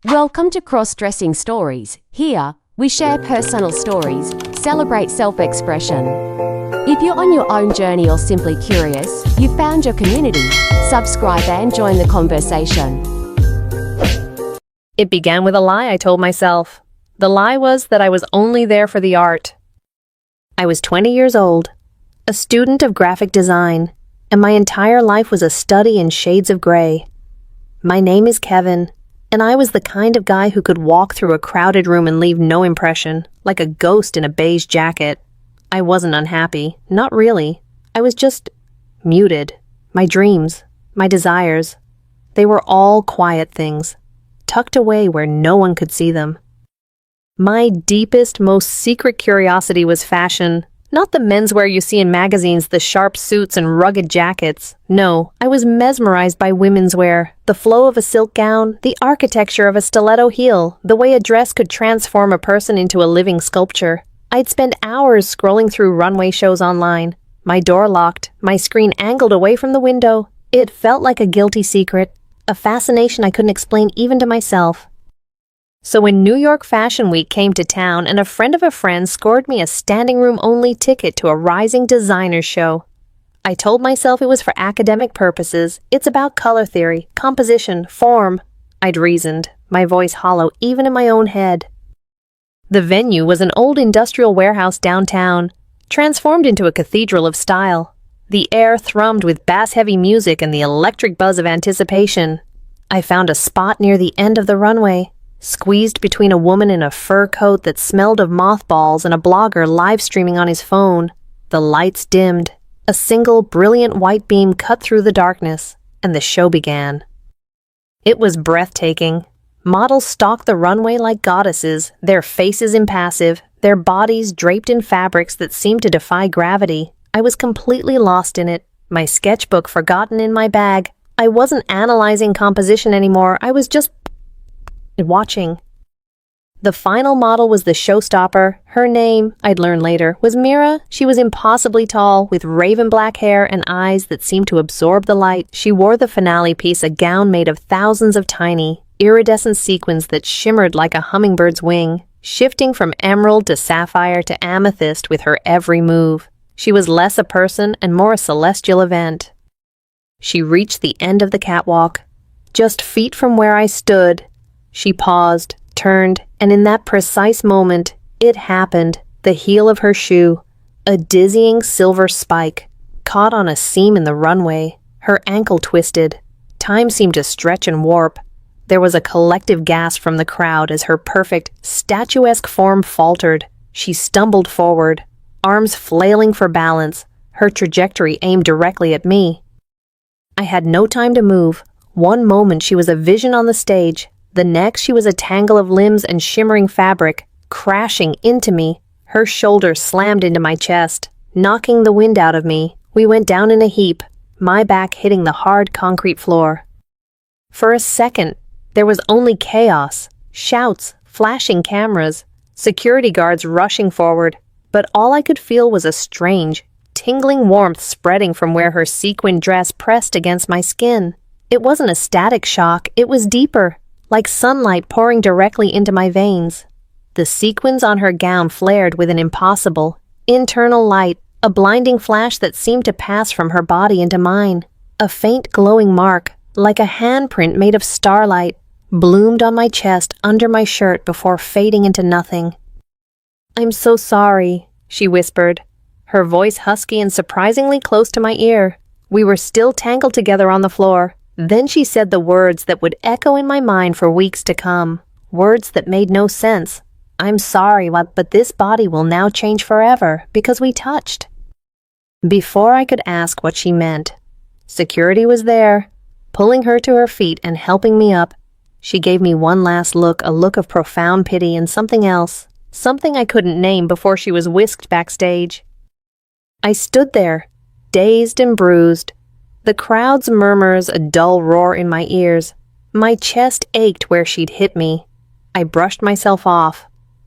Welcome to Crossdressing Stories. Here, we share personal stories, celebrate self-expression. If you're on your own journey or simply curious, you've found your community. Subscribe and join the conversation. It began with a lie I told myself. The lie was that I was only there for the art. I was 20 years old, a student of graphic design, and my entire life was a study in shades of gray. My name is Kevin, and I was the kind of guy who could walk through a crowded room and leave no impression, like a ghost in a beige jacket. I wasn't unhappy, not really. I was just muted. My dreams, my desires, they were all quiet things, tucked away where no one could see them. My deepest, most secret curiosity was fashion. Not the menswear you see in magazines, the sharp suits and rugged jackets. No, I was mesmerized by women's wear, the flow of a silk gown, the architecture of a stiletto heel, the way a dress could transform a person into a living sculpture. I'd spend hours scrolling through runway shows online, my door locked, my screen angled away from the window. It felt like a guilty secret, a fascination I couldn't explain even to myself. So when New York Fashion Week came to town and a friend of a friend scored me a standing room only ticket to a rising designers show, I told myself it was for academic purposes. It's about color theory, composition, form. I'd reasoned, my voice hollow even in my own head. The venue was an old industrial warehouse downtown, transformed into a cathedral of style. The air thrummed with bass-heavy music and the electric buzz of anticipation. I found a spot near the end of the runway, squeezed between a woman in a fur coat that smelled of mothballs and a blogger live streaming on his phone. The lights dimmed. A single brilliant white beam cut through the darkness, and the show began. It was breathtaking. Models stalked the runway like goddesses, their faces impassive, their bodies draped in fabrics that seemed to defy gravity. I was completely lost in it, my sketchbook forgotten in my bag. I wasn't analyzing composition anymore, I was just watching. The final model was the showstopper. Her name, I'd learn later, was Mira. She was impossibly tall, with raven black hair and eyes that seemed to absorb the light. She wore the finale piece, a gown made of thousands of tiny, iridescent sequins that shimmered like a hummingbird's wing, shifting from emerald to sapphire to amethyst with her every move. She was less a person and more a celestial event. She reached the end of the catwalk. Just feet from where I stood, she paused, turned, and in that precise moment, it happened. The heel of her shoe, a dizzying silver spike, caught on a seam in the runway. Her ankle twisted. Time seemed to stretch and warp. There was a collective gasp from the crowd as her perfect, statuesque form faltered. She stumbled forward, arms flailing for balance, her trajectory aimed directly at me. I had no time to move. One moment she was a vision on the stage. The next, she was a tangle of limbs and shimmering fabric, crashing into me. Her shoulder slammed into my chest, knocking the wind out of me. We went down in a heap, my back hitting the hard concrete floor. For a second, there was only chaos, shouts, flashing cameras, security guards rushing forward, but all I could feel was a strange, tingling warmth spreading from where her sequin dress pressed against my skin. It wasn't a static shock, it was deeper, like sunlight pouring directly into my veins. The sequins on her gown flared with an impossible, internal light, a blinding flash that seemed to pass from her body into mine. A faint glowing mark, like a handprint made of starlight, bloomed on my chest under my shirt before fading into nothing. "I'm so sorry," she whispered, her voice husky and surprisingly close to my ear. We were still tangled together on the floor. Then she said the words that would echo in my mind for weeks to come, words that made no sense. "I'm sorry, but this body will now change forever because we touched." Before I could ask what she meant, security was there, pulling her to her feet and helping me up. She gave me one last look, a look of profound pity and something else, something I couldn't name before she was whisked backstage. I stood there, dazed and bruised, the crowd's murmurs a dull roar in my ears. My chest ached where she'd hit me. I brushed myself off,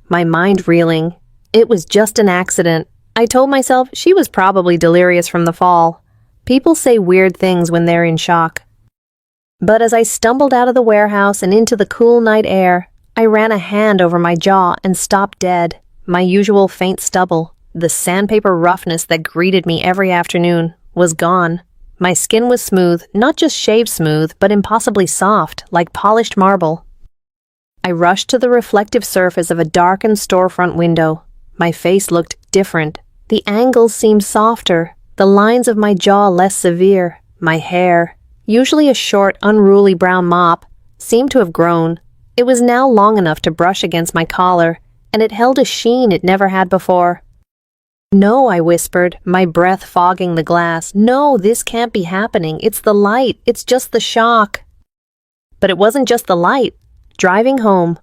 my mind reeling. It was just an accident. I told myself she was probably delirious from the fall. People say weird things when they're in shock. But as I stumbled out of the warehouse and into the cool night air, I ran a hand over my jaw and stopped dead. My usual faint stubble, the sandpaper roughness that greeted me every afternoon, was gone. My skin was smooth, not just shaved smooth, but impossibly soft, like polished marble. I rushed to the reflective surface of a darkened storefront window. My face looked different. The angles seemed softer, the lines of my jaw less severe. My hair, usually a short, unruly brown mop, seemed to have grown. It was now long enough to brush against my collar, and it held a sheen it never had before. "No," I whispered, my breath fogging the glass. "No, this can't be happening. It's the light. It's just the shock." But it wasn't just the light. Driving home,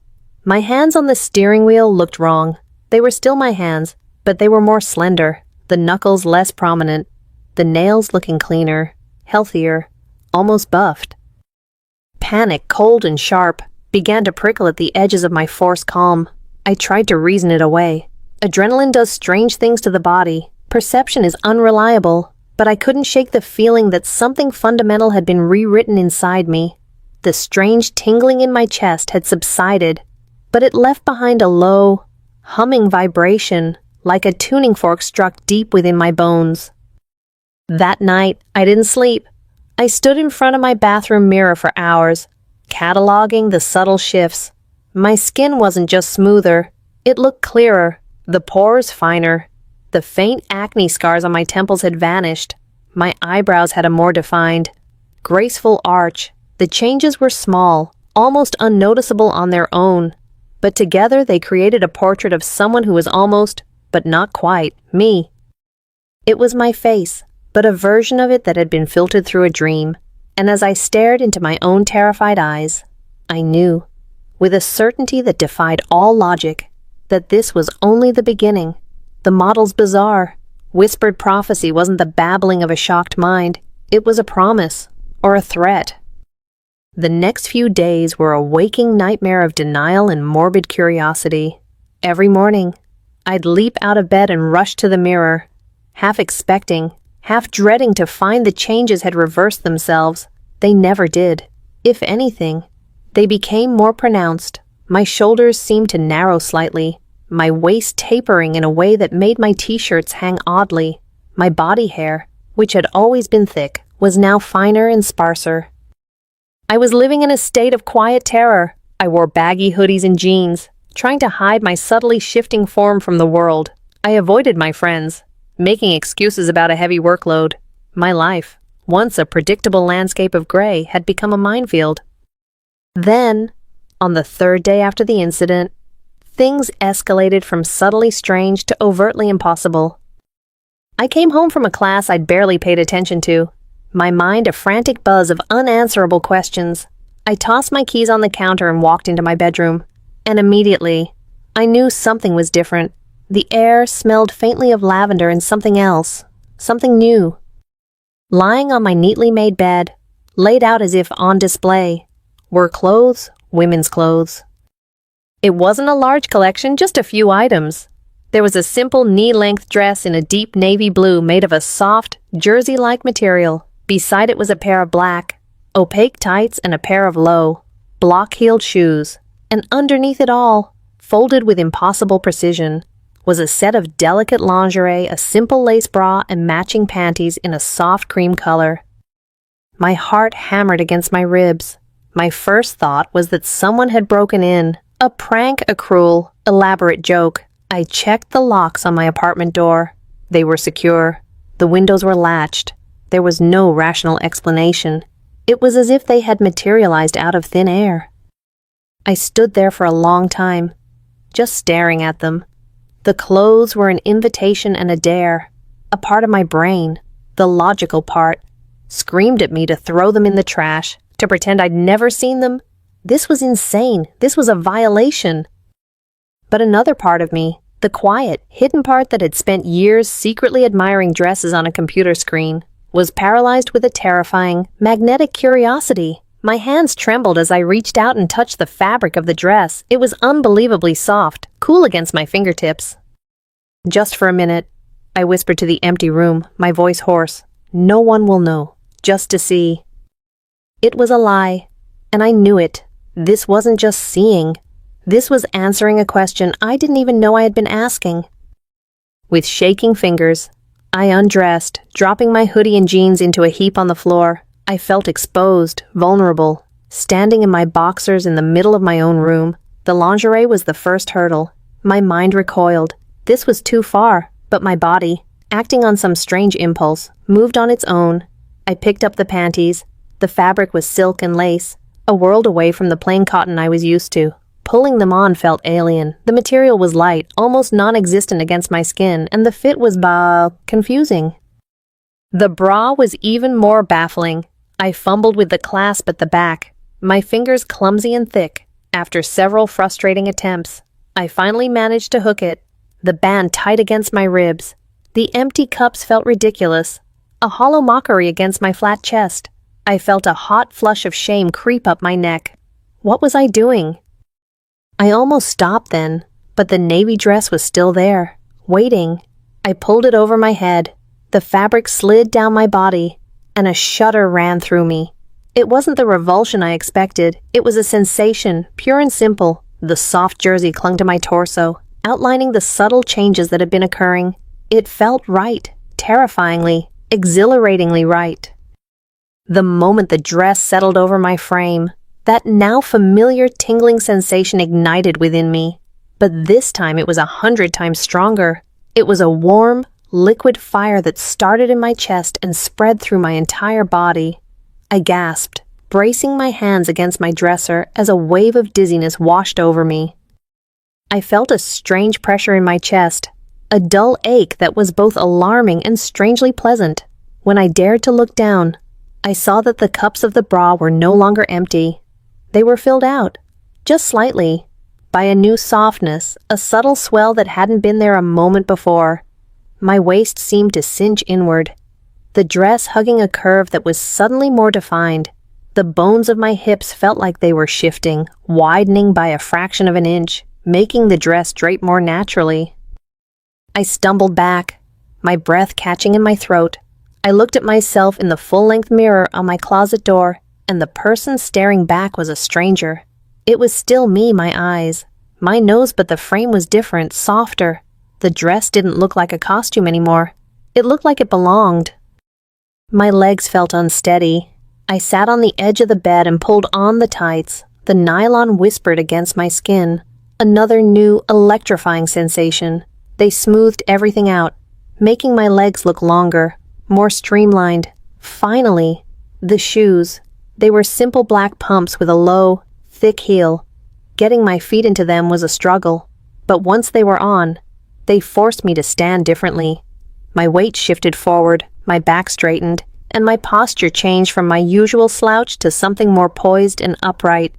my hands on the steering wheel looked wrong. They were still my hands, but they were more slender, the knuckles less prominent, the nails looking cleaner, healthier, almost buffed. Panic, cold and sharp, began to prickle at the edges of my forced calm. I tried to reason it away. Adrenaline does strange things to the body. Perception is unreliable, but I couldn't shake the feeling that something fundamental had been rewritten inside me. The strange tingling in my chest had subsided, but it left behind a low, humming vibration, like a tuning fork struck deep within my bones. That night, I didn't sleep. I stood in front of my bathroom mirror for hours, cataloging the subtle shifts. My skin wasn't just smoother, it looked clearer, the pores finer. The faint acne scars on my temples had vanished. My eyebrows had a more defined, graceful arch. The changes were small, almost unnoticeable on their own, but together they created a portrait of someone who was almost, but not quite, me. It was my face, but a version of it that had been filtered through a dream, and as I stared into my own terrified eyes, I knew, with a certainty that defied all logic, that this was only the beginning. The model's bizarre, whispered prophecy wasn't the babbling of a shocked mind, it was a promise, or a threat. The next few days were a waking nightmare of denial and morbid curiosity. Every morning, I'd leap out of bed and rush to the mirror, half expecting, half dreading to find the changes had reversed themselves. They never did. If anything, they became more pronounced. My shoulders seemed to narrow slightly, my waist tapering in a way that made my t-shirts hang oddly. My body hair, which had always been thick, was now finer and sparser. I was living in a state of quiet terror. I wore baggy hoodies and jeans, trying to hide my subtly shifting form from the world. I avoided my friends, making excuses about a heavy workload. My life, once a predictable landscape of gray, had become a minefield. Then, on the third day after the incident, things escalated from subtly strange to overtly impossible. I came home from a class I'd barely paid attention to, my mind a frantic buzz of unanswerable questions. I tossed my keys on the counter and walked into my bedroom. And immediately, I knew something was different. The air smelled faintly of lavender and something else, something new. Lying on my neatly made bed, laid out as if on display, were clothes, women's clothes. It wasn't a large collection, just a few items. There was a simple knee-length dress in a deep navy blue made of a soft, jersey-like material. Beside it was a pair of black, opaque tights and a pair of low, block-heeled shoes. And underneath it all, folded with impossible precision, was a set of delicate lingerie, a simple lace bra, and matching panties in a soft cream color. My heart hammered against my ribs. My first thought was that someone had broken in. A prank, a cruel, elaborate joke. I checked the locks on my apartment door. They were secure. The windows were latched. There was no rational explanation. It was as if they had materialized out of thin air. I stood there for a long time, just staring at them. The clothes were an invitation and a dare. A part of my brain, the logical part, screamed at me to throw them in the trash, to pretend I'd never seen them. This was insane. This was a violation. But another part of me, the quiet, hidden part that had spent years secretly admiring dresses on a computer screen, was paralyzed with a terrifying, magnetic curiosity. My hands trembled as I reached out and touched the fabric of the dress. It was unbelievably soft, cool against my fingertips. "Just for a minute," I whispered to the empty room, my voice hoarse. "No one will know. Just to see." It was a lie, and I knew it. This wasn't just seeing. This was answering a question I didn't even know I had been asking. With shaking fingers, I undressed, dropping my hoodie and jeans into a heap on the floor. I felt exposed, vulnerable, standing in my boxers in the middle of my own room. The lingerie was the first hurdle. My mind recoiled. This was too far, but my body, acting on some strange impulse, moved on its own. I picked up the panties. The fabric was silk and lace, a world away from the plain cotton I was used to. Pulling them on felt alien. The material was light, almost non-existent against my skin, and the fit was confusing. The bra was even more baffling. I fumbled with the clasp at the back, my fingers clumsy and thick. After several frustrating attempts, I finally managed to hook it, the band tight against my ribs. The empty cups felt ridiculous, a hollow mockery against my flat chest. I felt a hot flush of shame creep up my neck. What was I doing? I almost stopped then, but the navy dress was still there, waiting. I pulled it over my head. The fabric slid down my body, and a shudder ran through me. It wasn't the revulsion I expected. It was a sensation, pure and simple. The soft jersey clung to my torso, outlining the subtle changes that had been occurring. It felt right, terrifyingly, exhilaratingly right. The moment the dress settled over my frame, that now familiar tingling sensation ignited within me. But this time it was 100 times stronger. It was a warm, liquid fire that started in my chest and spread through my entire body. I gasped, bracing my hands against my dresser as a wave of dizziness washed over me. I felt a strange pressure in my chest, a dull ache that was both alarming and strangely pleasant. When I dared to look down, I saw that the cups of the bra were no longer empty. They were filled out, just slightly, by a new softness, a subtle swell that hadn't been there a moment before. My waist seemed to cinch inward, the dress hugging a curve that was suddenly more defined. The bones of my hips felt like they were shifting, widening by a fraction of an inch, making the dress drape more naturally. I stumbled back, my breath catching in my throat. I looked at myself in the full-length mirror on my closet door, and the person staring back was a stranger. It was still me, my eyes, my nose, but the frame was different, softer. The dress didn't look like a costume anymore. It looked like it belonged. My legs felt unsteady. I sat on the edge of the bed and pulled on the tights. The nylon whispered against my skin. Another new, electrifying sensation. They smoothed everything out, making my legs look longer, more streamlined. Finally, the shoes. They were simple black pumps with a low, thick heel. Getting my feet into them was a struggle, but once they were on, they forced me to stand differently. My weight shifted forward, my back straightened, and my posture changed from my usual slouch to something more poised and upright.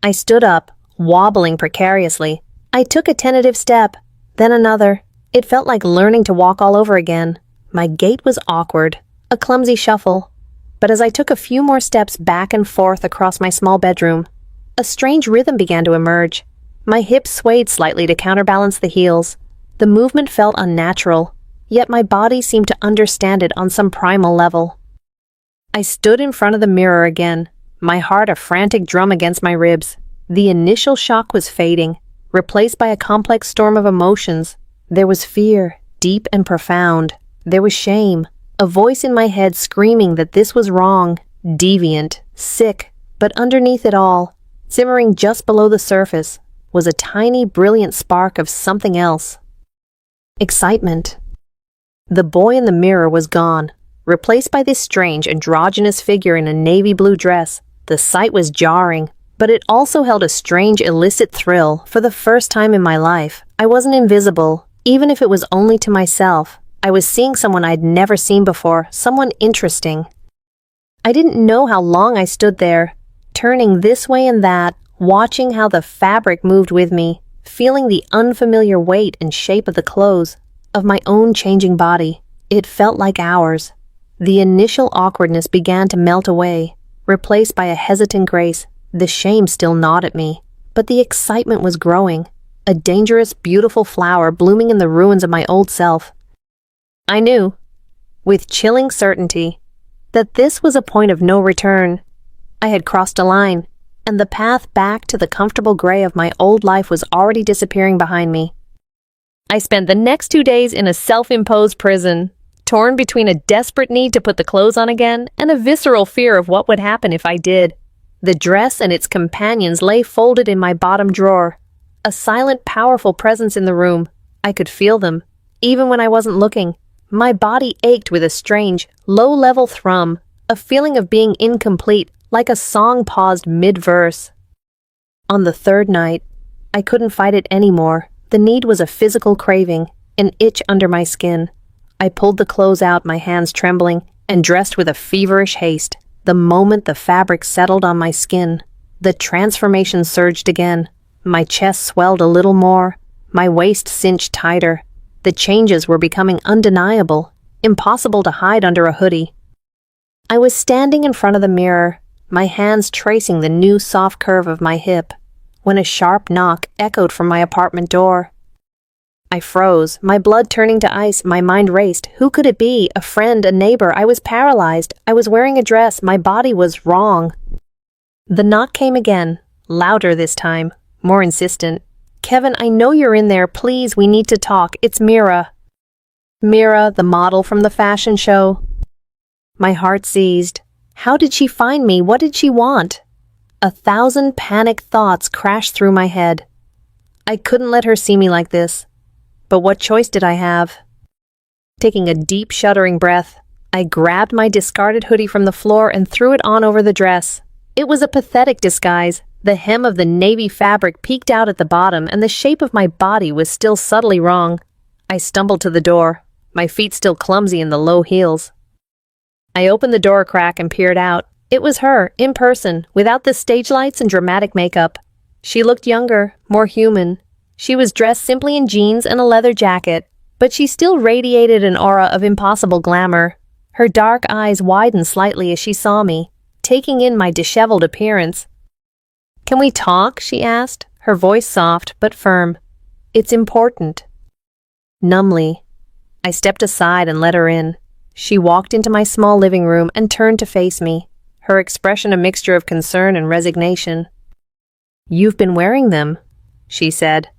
I stood up, wobbling precariously. I took a tentative step, then another. It felt like learning to walk all over again. My gait was awkward, a clumsy shuffle. But as I took a few more steps back and forth across my small bedroom, a strange rhythm began to emerge. My hips swayed slightly to counterbalance the heels. The movement felt unnatural, yet my body seemed to understand it on some primal level. I stood in front of the mirror again, my heart a frantic drum against my ribs. The initial shock was fading, replaced by a complex storm of emotions. There was fear, deep and profound. There was shame, a voice in my head screaming that this was wrong, deviant, sick. But underneath it all, simmering just below the surface, was a tiny, brilliant spark of something else. Excitement. The boy in the mirror was gone, replaced by this strange, androgynous figure in a navy blue dress. The sight was jarring, but it also held a strange, illicit thrill. For the first time in my life, I wasn't invisible, even if it was only to myself. I was seeing someone I'd never seen before, someone interesting. I didn't know how long I stood there, turning this way and that, watching how the fabric moved with me, feeling the unfamiliar weight and shape of the clothes, of my own changing body. It felt like hours. The initial awkwardness began to melt away, replaced by a hesitant grace. The shame still gnawed at me, but the excitement was growing, a dangerous, beautiful flower blooming in the ruins of my old self. I knew, with chilling certainty, that this was a point of no return. I had crossed a line, and the path back to the comfortable gray of my old life was already disappearing behind me. I spent the next 2 days in a self-imposed prison, torn between a desperate need to put the clothes on again and a visceral fear of what would happen if I did. The dress and its companions lay folded in my bottom drawer, a silent, powerful presence in the room. I could feel them, even when I wasn't looking. My body ached with a strange, low-level thrum, a feeling of being incomplete, like a song paused mid-verse. On the third night, I couldn't fight it anymore. The need was a physical craving, an itch under my skin. I pulled the clothes out, my hands trembling, and dressed with a feverish haste. The moment the fabric settled on my skin, the transformation surged again. My chest swelled a little more, my waist cinched tighter. The changes were becoming undeniable, impossible to hide under a hoodie. I was standing in front of the mirror, my hands tracing the new soft curve of my hip, when a sharp knock echoed from my apartment door. I froze, my blood turning to ice, my mind raced. Who could it be? A friend, a neighbor? I was paralyzed. I was wearing a dress. My body was wrong. The knock came again, louder this time, more insistent. "Kevin, I know you're in there. Please, we need to talk. It's Mira." Mira, the model from the fashion show. My heart seized. How did she find me? What did she want? 1,000 panicked thoughts crashed through my head. I couldn't let her see me like this. But what choice did I have? Taking a deep, shuddering breath, I grabbed my discarded hoodie from the floor and threw it on over the dress. It was a pathetic disguise. The hem of the navy fabric peeked out at the bottom, and the shape of my body was still subtly wrong. I stumbled to the door, my feet still clumsy in the low heels. I opened the door crack and peered out. It was her, in person, without the stage lights and dramatic makeup. She looked younger, more human. She was dressed simply in jeans and a leather jacket, but she still radiated an aura of impossible glamour. Her dark eyes widened slightly as she saw me, taking in my disheveled appearance. "Can we talk?" she asked, her voice soft but firm. "It's important." Numbly, I stepped aside and let her in. She walked into my small living room and turned to face me, her expression a mixture of concern and resignation. "You've been wearing them," she said.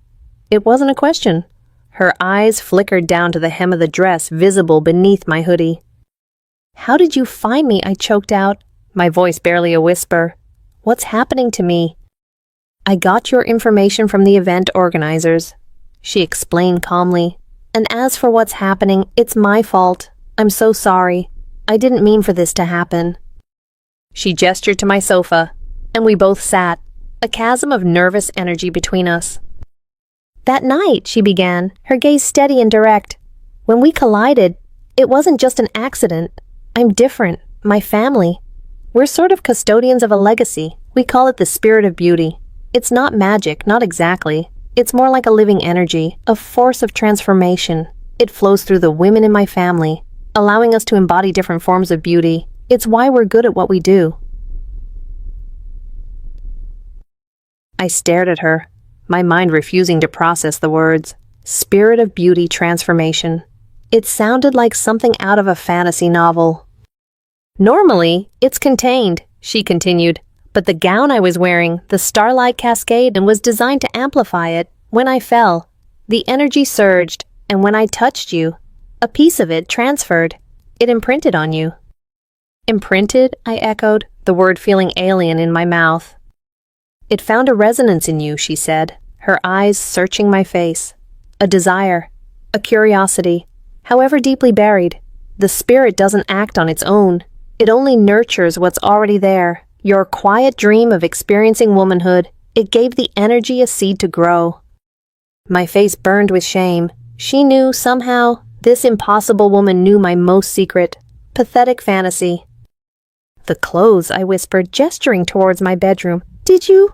It wasn't a question. Her eyes flickered down to the hem of the dress visible beneath my hoodie. "How did you find me?" I choked out, my voice barely a whisper. "What's happening to me?" "I got your information from the event organizers," she explained calmly. "And as for what's happening, it's my fault. I'm so sorry. I didn't mean for this to happen." She gestured to my sofa, and we both sat, a chasm of nervous energy between us. "That night," she began, her gaze steady and direct. "When we collided, it wasn't just an accident. I'm different. My family. We're sort of custodians of a legacy. We call it the spirit of beauty. It's not magic, not exactly. It's more like a living energy, a force of transformation. It flows through the women in my family, allowing us to embody different forms of beauty. It's why we're good at what we do." I stared at her, my mind refusing to process the words. Spirit of beauty transformation. It sounded like something out of a fantasy novel. "Normally, it's contained," she continued, "but the gown I was wearing, the starlight cascade, and was designed to amplify it. When I fell, the energy surged, and when I touched you, a piece of it transferred. It imprinted on you." "Imprinted?" I echoed, the word feeling alien in my mouth. "It found a resonance in you," she said, her eyes searching my face. "A desire, a curiosity, however deeply buried. The spirit doesn't act on its own. It only nurtures what's already there. Your quiet dream of experiencing womanhood, it gave the energy a seed to grow." My face burned with shame. She knew, somehow, this impossible woman knew my most secret, pathetic fantasy. "The clothes," I whispered, gesturing towards my bedroom. "Did you?"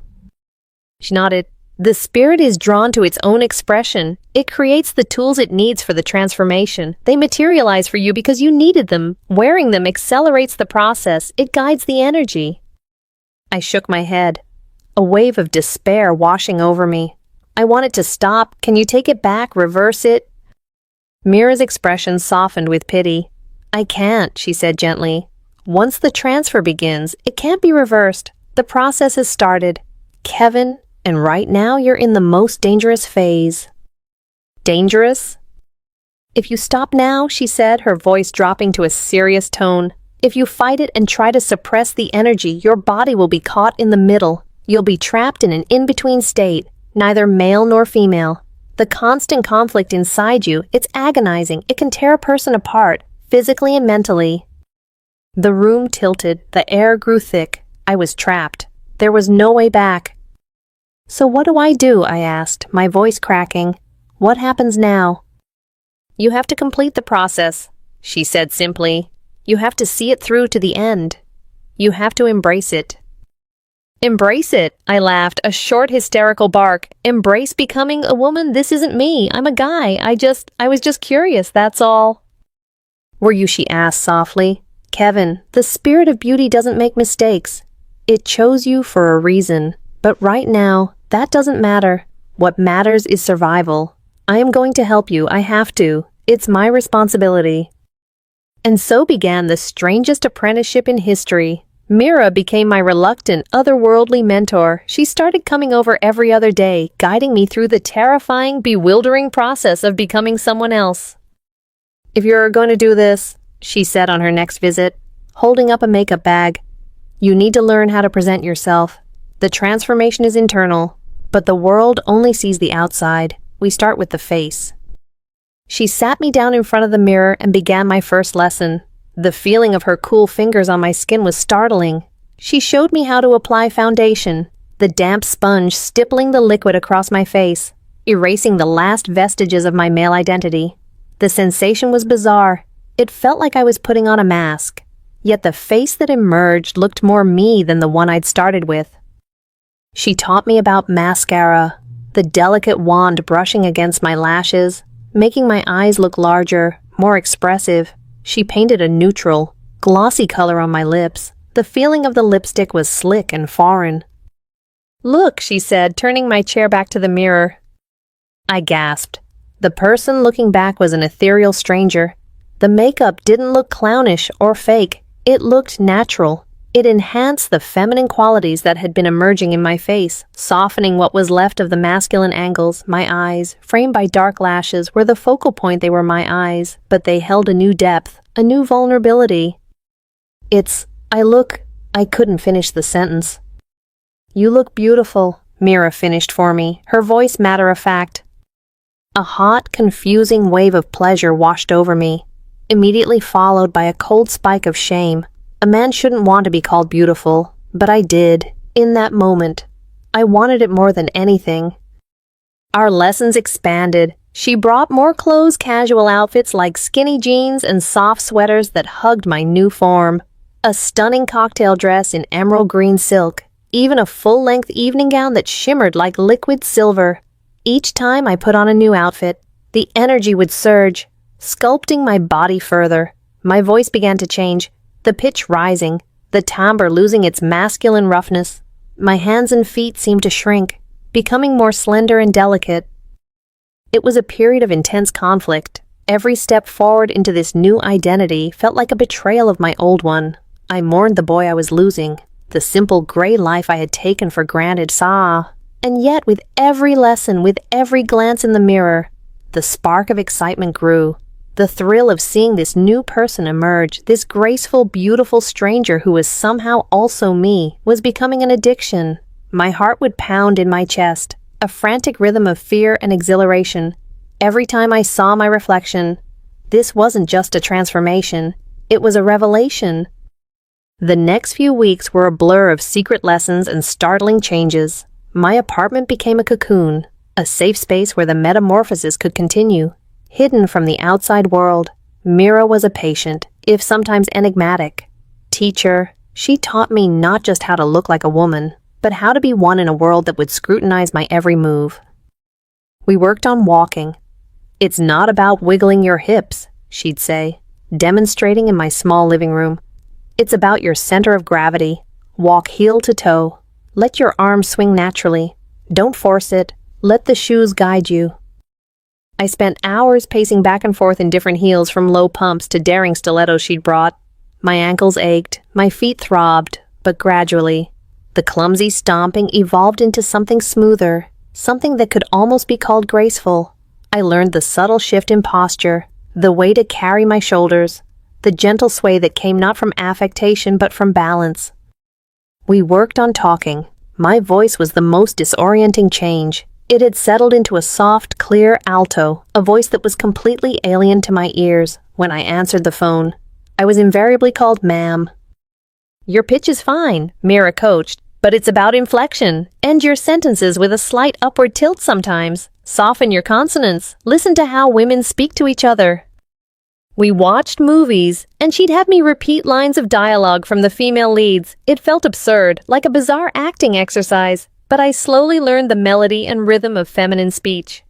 She nodded. "The spirit is drawn to its own expression. It creates the tools it needs for the transformation. They materialize for you because you needed them. Wearing them accelerates the process. It guides the energy." I shook my head, a wave of despair washing over me. I wanted to stop. "Can you take it back, reverse it?" Mira's expression softened with pity. "I can't," she said gently. Once the transfer begins, it can't be reversed. The process has started, Kevin, and right now you're in the most dangerous phase. Dangerous? If you stop now, she said, her voice dropping to a serious tone, if you fight it and try to suppress the energy, your body will be caught in the middle. You'll be trapped in an in-between state, neither male nor female. The constant conflict inside you, it's agonizing. It can tear a person apart, physically and mentally. The room tilted. The air grew thick. I was trapped. There was no way back. So what do? I asked, my voice cracking. What happens now? You have to complete the process, she said simply. You have to see it through to the end. You have to embrace it. Embrace it, I laughed, a short hysterical bark. Embrace becoming a woman? This isn't me. I'm a guy. I was just curious, that's all. Were you? She asked softly. Kevin, the spirit of beauty doesn't make mistakes. It chose you for a reason. But right now, that doesn't matter. What matters is survival. I am going to help you. I have to. It's my responsibility. And so began the strangest apprenticeship in history. Mira became my reluctant, otherworldly mentor. She started coming over every other day, guiding me through the terrifying, bewildering process of becoming someone else. If you're going to do this, she said on her next visit, holding up a makeup bag, you need to learn how to present yourself. The transformation is internal, but the world only sees the outside. We start with the face. She sat me down in front of the mirror and began my first lesson. The feeling of her cool fingers on my skin was startling. She showed me how to apply foundation, the damp sponge stippling the liquid across my face, erasing the last vestiges of my male identity. The sensation was bizarre. It felt like I was putting on a mask. Yet the face that emerged looked more me than the one I'd started with. She taught me about mascara, the delicate wand brushing against my lashes, making my eyes look larger, more expressive. She painted a neutral, glossy color on my lips. The feeling of the lipstick was slick and foreign. Look, she said, turning my chair back to the mirror. I gasped. The person looking back was an ethereal stranger. The makeup didn't look clownish or fake. It looked natural. It enhanced the feminine qualities that had been emerging in my face, softening what was left of the masculine angles. My eyes, framed by dark lashes, were the focal point. They were my eyes, but they held a new depth, a new vulnerability. I couldn't finish the sentence. You look beautiful, Mira finished for me, her voice matter-of-fact. A hot, confusing wave of pleasure washed over me, immediately followed by a cold spike of shame. A man shouldn't want to be called beautiful, but I did, in that moment. I wanted it more than anything. Our lessons expanded. She brought more clothes, casual outfits like skinny jeans and soft sweaters that hugged my new form. A stunning cocktail dress in emerald green silk, even a full-length evening gown that shimmered like liquid silver. Each time I put on a new outfit, the energy would surge, sculpting my body further. My voice began to change, the pitch rising, the timbre losing its masculine roughness. My hands and feet seemed to shrink, becoming more slender and delicate. It was a period of intense conflict. Every step forward into this new identity felt like a betrayal of my old one. I mourned the boy I was losing, the simple gray life I had taken for granted. And yet with every lesson, with every glance in the mirror, the spark of excitement grew. The thrill of seeing this new person emerge, this graceful, beautiful stranger who was somehow also me, was becoming an addiction. My heart would pound in my chest, a frantic rhythm of fear and exhilaration. Every time I saw my reflection, this wasn't just a transformation, it was a revelation. The next few weeks were a blur of secret lessons and startling changes. My apartment became a cocoon, a safe space where the metamorphosis could continue. Hidden from the outside world, Mira was a patient, if sometimes enigmatic, teacher. She taught me not just how to look like a woman, but how to be one in a world that would scrutinize my every move. We worked on walking. It's not about wiggling your hips, she'd say, demonstrating in my small living room. It's about your center of gravity. Walk heel to toe. Let your arms swing naturally. Don't force it. Let the shoes guide you. I spent hours pacing back and forth in different heels, from low pumps to daring stilettos she'd brought. My ankles ached, my feet throbbed, but gradually, the clumsy stomping evolved into something smoother, something that could almost be called graceful. I learned the subtle shift in posture, the way to carry my shoulders, the gentle sway that came not from affectation but from balance. We worked on talking. My voice was the most disorienting change. It had settled into a soft, clear alto, a voice that was completely alien to my ears. When I answered the phone, I was invariably called ma'am. "Your pitch is fine," Mira coached, "but it's about inflection. End your sentences with a slight upward tilt sometimes. Soften your consonants. Listen to how women speak to each other." We watched movies, and she'd have me repeat lines of dialogue from the female leads. It felt absurd, like a bizarre acting exercise, but I slowly learned the melody and rhythm of feminine speech.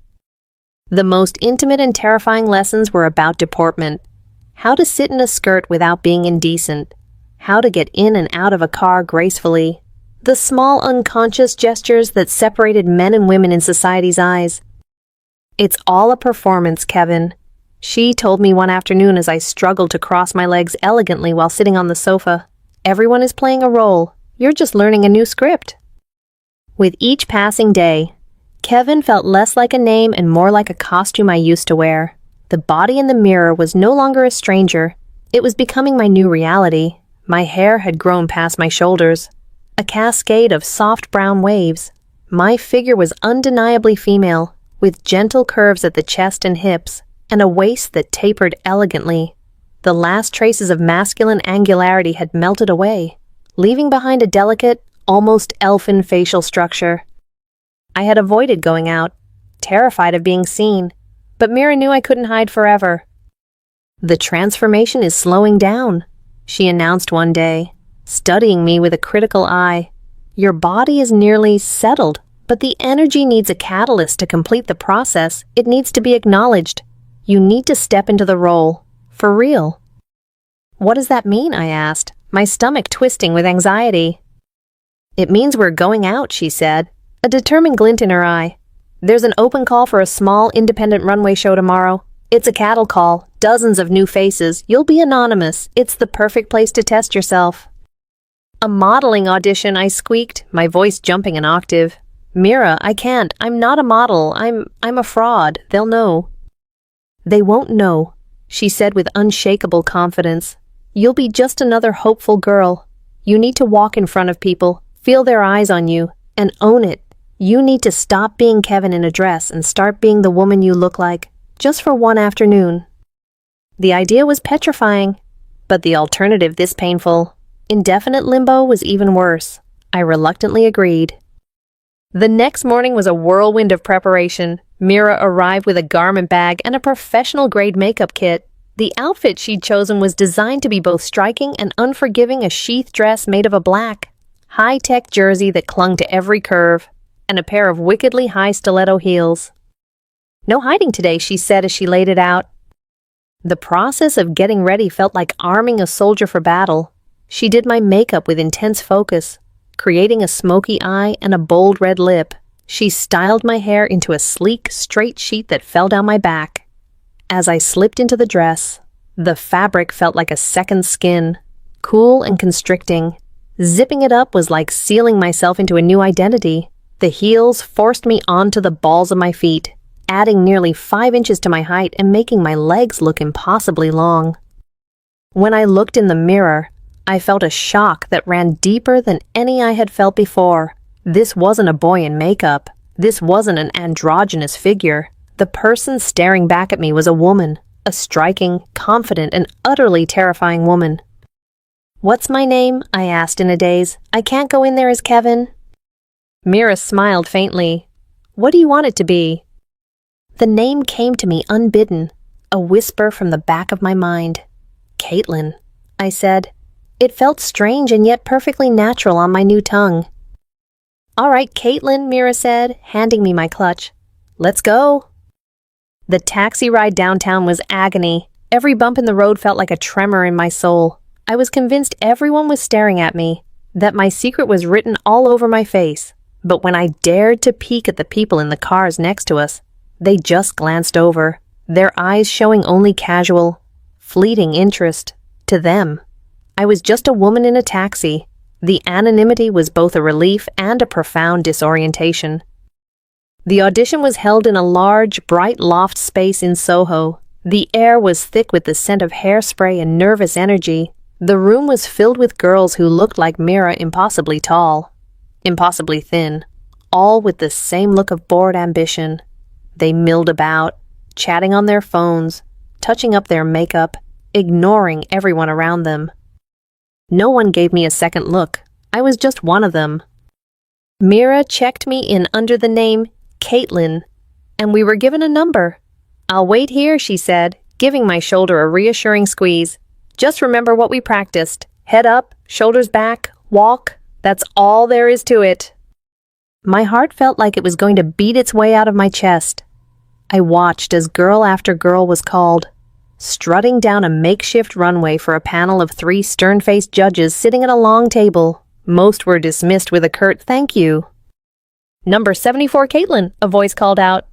The most intimate and terrifying lessons were about deportment. How to sit in a skirt without being indecent. How to get in and out of a car gracefully. The small unconscious gestures that separated men and women in society's eyes. "It's all a performance, Kevin," she told me one afternoon as I struggled to cross my legs elegantly while sitting on the sofa. "Everyone is playing a role. You're just learning a new script." With each passing day, Kevin felt less like a name and more like a costume I used to wear. The body in the mirror was no longer a stranger. It was becoming my new reality. My hair had grown past my shoulders, a cascade of soft brown waves. My figure was undeniably female, with gentle curves at the chest and hips, and a waist that tapered elegantly. The last traces of masculine angularity had melted away, leaving behind a delicate, almost elfin facial structure. I had avoided going out, terrified of being seen, but Mira knew I couldn't hide forever. "The transformation is slowing down," she announced one day, studying me with a critical eye. "Your body is nearly settled, but the energy needs a catalyst to complete the process. It needs to be acknowledged. You need to step into the role. For real." "What does that mean?" I asked, my stomach twisting with anxiety. "It means we're going out," she said, a determined glint in her eye. "There's an open call for a small, independent runway show tomorrow. It's a cattle call, dozens of new faces. You'll be anonymous. It's the perfect place to test yourself." "A modeling audition," I squeaked, my voice jumping an octave. "Mira, I can't. I'm not a model. I'm a fraud. They'll know." "They won't know," she said with unshakable confidence. "You'll be just another hopeful girl. You need to walk in front of people, feel their eyes on you, and own it. You need to stop being Kevin in a dress and start being the woman you look like, just for one afternoon." The idea was petrifying, but the alternative this painful, indefinite limbo, was even worse. I reluctantly agreed. The next morning was a whirlwind of preparation. Mira arrived with a garment bag and a professional-grade makeup kit. The outfit she'd chosen was designed to be both striking and unforgiving, a sheath dress made of a black, high-tech jersey that clung to every curve, and a pair of wickedly high stiletto heels. "No hiding today," she said as she laid it out. The process of getting ready felt like arming a soldier for battle. She did my makeup with intense focus, creating a smoky eye and a bold red lip. She styled my hair into a sleek, straight sheet that fell down my back. As I slipped into the dress, the fabric felt like a second skin, cool and constricting. Zipping it up was like sealing myself into a new identity. The heels forced me onto the balls of my feet, adding nearly 5 inches to my height and making my legs look impossibly long. When I looked in the mirror, I felt a shock that ran deeper than any I had felt before. This wasn't a boy in makeup. This wasn't an androgynous figure. The person staring back at me was a woman, a striking, confident, and utterly terrifying woman. "What's my name?" I asked in a daze. "I can't go in there as Kevin." Mira smiled faintly. "What do you want it to be?" The name came to me unbidden, a whisper from the back of my mind. "Caitlin," I said. It felt strange and yet perfectly natural on my new tongue. "All right, Caitlin," Mira said, handing me my clutch. "Let's go." The taxi ride downtown was agony. Every bump in the road felt like a tremor in my soul. I was convinced everyone was staring at me, that my secret was written all over my face. But when I dared to peek at the people in the cars next to us, they just glanced over, their eyes showing only casual, fleeting interest. To them, I was just a woman in a taxi. The anonymity was both a relief and a profound disorientation. The audition was held in a large, bright loft space in Soho. The air was thick with the scent of hairspray and nervous energy. The room was filled with girls who looked like Mira, impossibly tall, impossibly thin, all with the same look of bored ambition. They milled about, chatting on their phones, touching up their makeup, ignoring everyone around them. No one gave me a second look. I was just one of them. Mira checked me in under the name Caitlin, and we were given a number. "I'll wait here," she said, giving my shoulder a reassuring squeeze. "Just remember what we practiced. Head up, shoulders back, walk. That's all there is to it." My heart felt like it was going to beat its way out of my chest. I watched as girl after girl was called, strutting down a makeshift runway for a panel of 3 stern-faced judges sitting at a long table. Most were dismissed with a curt "thank you." "Number 74, Caitlin," a voice called out.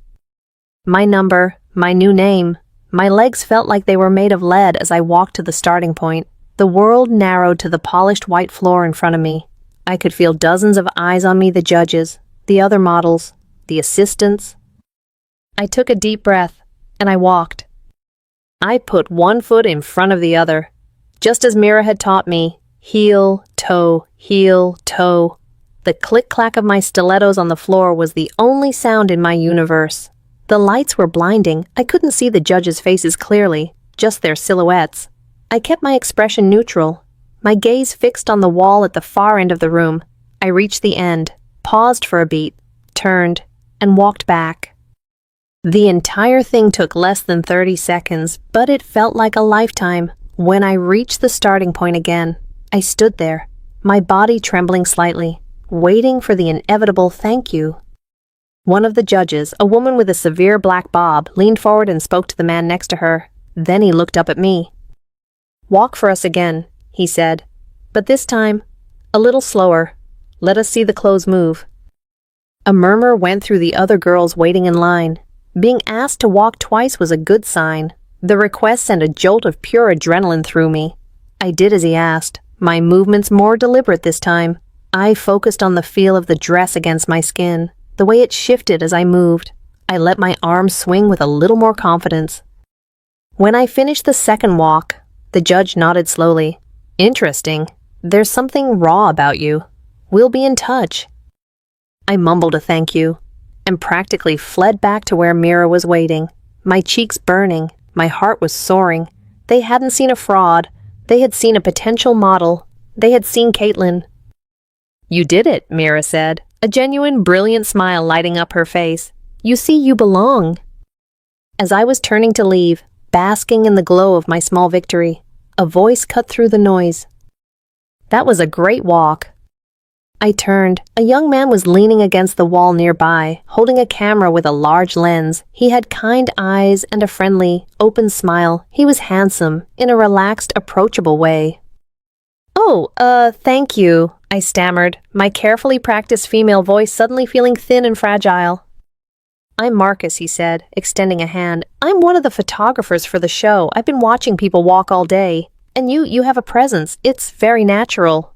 My number, my new name. My legs felt like they were made of lead as I walked to the starting point. The world narrowed to the polished white floor in front of me. I could feel dozens of eyes on me, the judges, the other models, the assistants. I took a deep breath, and I walked. I put one foot in front of the other, just as Mira had taught me, heel, toe, heel, toe. The click-clack of my stilettos on the floor was the only sound in my universe. The lights were blinding. I couldn't see the judges' faces clearly, just their silhouettes. I kept my expression neutral, my gaze fixed on the wall at the far end of the room. I reached the end, paused for a beat, turned, and walked back. The entire thing took less than 30 seconds, but it felt like a lifetime. When I reached the starting point again, I stood there, my body trembling slightly, waiting for the inevitable thank you. One of the judges, a woman with a severe black bob, leaned forward and spoke to the man next to her. Then he looked up at me. "Walk for us again," he said, "but this time, a little slower. Let us see the clothes move." A murmur went through the other girls waiting in line. Being asked to walk twice was a good sign. The request sent a jolt of pure adrenaline through me. I did as he asked, my movements more deliberate this time. I focused on the feel of the dress against my skin, the way it shifted as I moved. I let my arms swing with a little more confidence. When I finished the second walk, the judge nodded slowly. "Interesting. There's something raw about you. We'll be in touch." I mumbled a thank you, and practically fled back to where Mira was waiting. My cheeks burning, my heart was soaring. They hadn't seen a fraud. They had seen a potential model. They had seen Caitlin. "You did it," Mira said, a genuine, brilliant smile lighting up her face. "You see, you belong." As I was turning to leave, basking in the glow of my small victory, a voice cut through the noise. "That was a great walk." I turned. A young man was leaning against the wall nearby, holding a camera with a large lens. He had kind eyes and a friendly, open smile. He was handsome, in a relaxed, approachable way. "Oh, thank you," I stammered, my carefully practiced female voice suddenly feeling thin and fragile. "I'm Marcus," he said, extending a hand. "I'm one of the photographers for the show. I've been watching people walk all day. And you have a presence. It's very natural."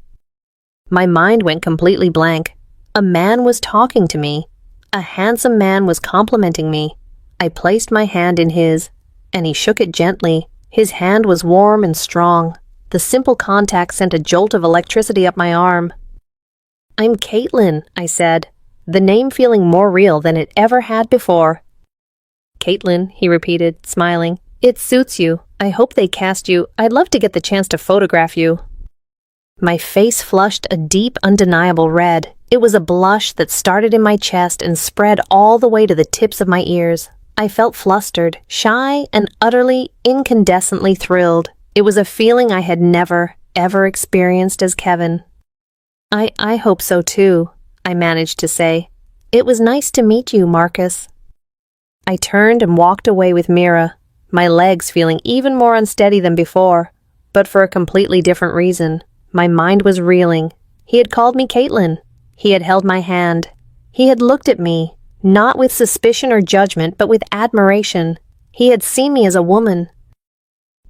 My mind went completely blank. A man was talking to me. A handsome man was complimenting me. I placed my hand in his, and he shook it gently. His hand was warm and strong. The simple contact sent a jolt of electricity up my arm. "I'm Caitlin," I said, the name feeling more real than it ever had before. "Caitlin," he repeated, smiling. "It suits you. I hope they cast you. I'd love to get the chance to photograph you." My face flushed a deep, undeniable red. It was a blush that started in my chest and spread all the way to the tips of my ears. I felt flustered, shy, and utterly, incandescently thrilled. It was a feeling I had never, ever experienced as Kevin. I hope so too," I managed to say. "It was nice to meet you, Marcus." I turned and walked away with Mira, my legs feeling even more unsteady than before, but for a completely different reason. My mind was reeling. He had called me Caitlin. He had held my hand. He had looked at me, not with suspicion or judgment, but with admiration. He had seen me as a woman.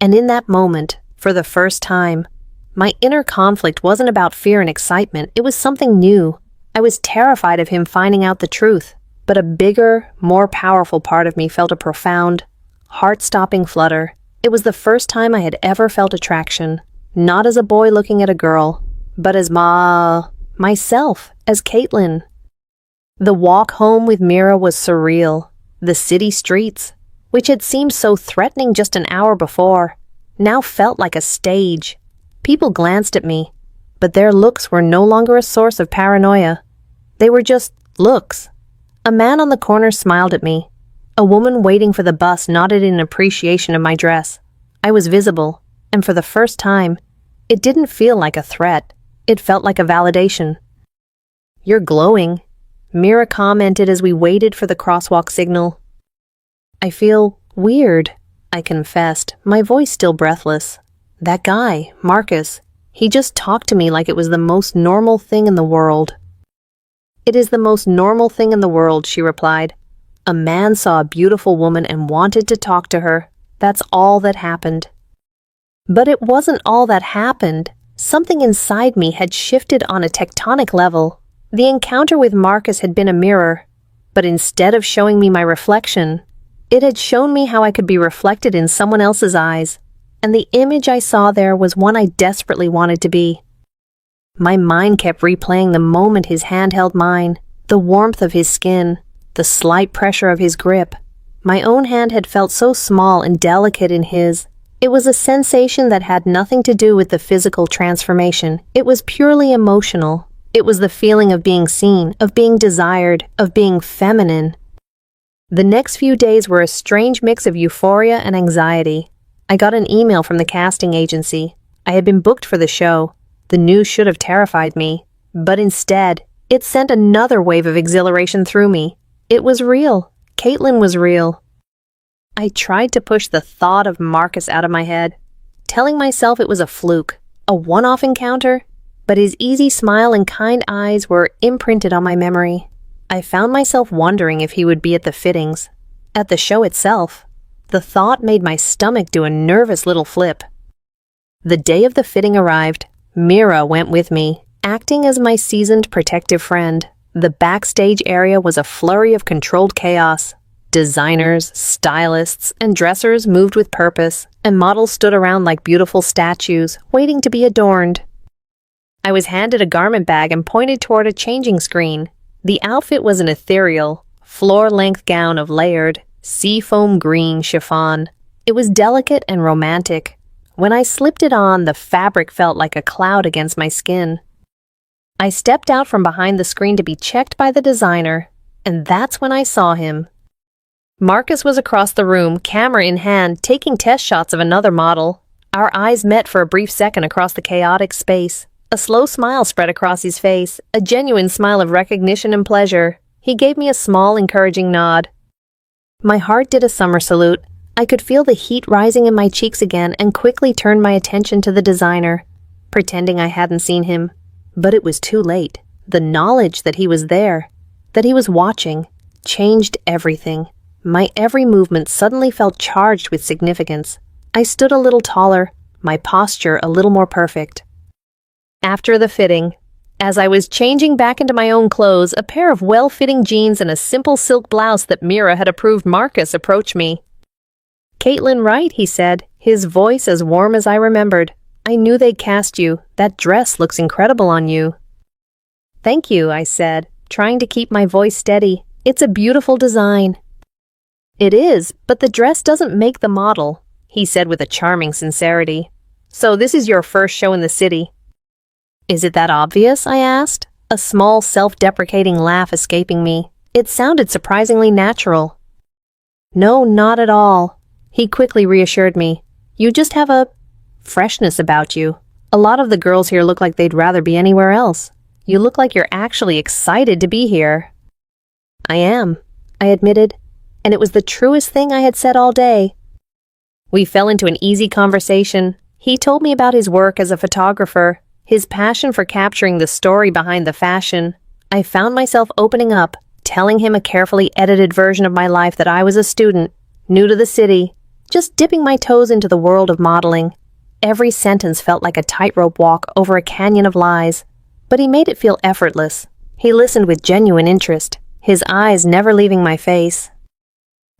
And in that moment, for the first time, My inner conflict wasn't about fear and excitement, it was something new. I was terrified of him finding out the truth, but a bigger, more powerful part of me felt a profound, heart-stopping flutter. It was the first time I had ever felt attraction, not as a boy looking at a girl, but as myself, as Caitlin. The walk home with Mira was surreal. The city streets, which had seemed so threatening just an hour before, now felt like a stage. People glanced at me, but their looks were no longer a source of paranoia. They were just looks. A man on the corner smiled at me. A woman waiting for the bus nodded in appreciation of my dress. I was visible, and for the first time, it didn't feel like a threat. It felt like a validation. "You're glowing," Mira commented as we waited for the crosswalk signal. "I feel weird," I confessed, my voice still breathless. "That guy, Marcus, he just talked to me like it was the most normal thing in the world." "It is the most normal thing in the world," she replied. "A man saw a beautiful woman and wanted to talk to her. That's all that happened." But it wasn't all that happened. Something inside me had shifted on a tectonic level. The encounter with Marcus had been a mirror, but instead of showing me my reflection, it had shown me how I could be reflected in someone else's eyes, and the image I saw there was one I desperately wanted to be. My mind kept replaying the moment his hand held mine, the warmth of his skin, the slight pressure of his grip. My own hand had felt so small and delicate in his. It was a sensation that had nothing to do with the physical transformation. It was purely emotional. It was the feeling of being seen, of being desired, of being feminine. The next few days were a strange mix of euphoria and anxiety. I got an email from the casting agency. I had been booked for the show. The news should have terrified me, but instead, it sent another wave of exhilaration through me. It was real. Caitlin was real. I tried to push the thought of Marcus out of my head, telling myself it was a fluke, a one-off encounter, but his easy smile and kind eyes were imprinted on my memory. I found myself wondering if he would be at the fittings, at the show itself. The thought made my stomach do a nervous little flip. The day of the fitting arrived. Mira went with me, acting as my seasoned protective friend. The backstage area was a flurry of controlled chaos. Designers, stylists, and dressers moved with purpose, and models stood around like beautiful statues, waiting to be adorned. I was handed a garment bag and pointed toward a changing screen. The outfit was an ethereal, floor-length gown of layered, seafoam green chiffon. It was delicate and romantic. When I slipped it on, the fabric felt like a cloud against my skin. I stepped out from behind the screen to be checked by the designer, and that's when I saw him. Marcus was across the room, camera in hand, taking test shots of another model. Our eyes met for a brief second across the chaotic space. A slow smile spread across his face, a genuine smile of recognition and pleasure. He gave me a small, encouraging nod. My heart did a summer salute. I could feel the heat rising in my cheeks again and quickly turned my attention to the designer, pretending I hadn't seen him. But it was too late. The knowledge that he was there, that he was watching, changed everything. My every movement suddenly felt charged with significance. I stood a little taller, my posture a little more perfect. After the fitting, as I was changing back into my own clothes, a pair of well-fitting jeans and a simple silk blouse that Mira had approved Marcus approached me. "Caitlin Wright," he said, his voice as warm as I remembered. "I knew they'd cast you. That dress looks incredible on you." "Thank you," I said, trying to keep my voice steady. "It's a beautiful design." "It is, but the dress doesn't make the model," he said with a charming sincerity. "So this is your first show in the city." "Is it that obvious?" I asked, a small self-deprecating laugh escaping me. It sounded surprisingly natural. "No, not at all," he quickly reassured me. "You just have a freshness about you. A lot of the girls here look like they'd rather be anywhere else. You look like you're actually excited to be here." "I am," I admitted, and it was the truest thing I had said all day. We fell into an easy conversation. He told me about his work as a photographer, his passion for capturing the story behind the fashion. I found myself opening up, telling him a carefully edited version of my life that I was a student, new to the city, just dipping my toes into the world of modeling. Every sentence felt like a tightrope walk over a canyon of lies. But he made it feel effortless. He listened with genuine interest, his eyes never leaving my face.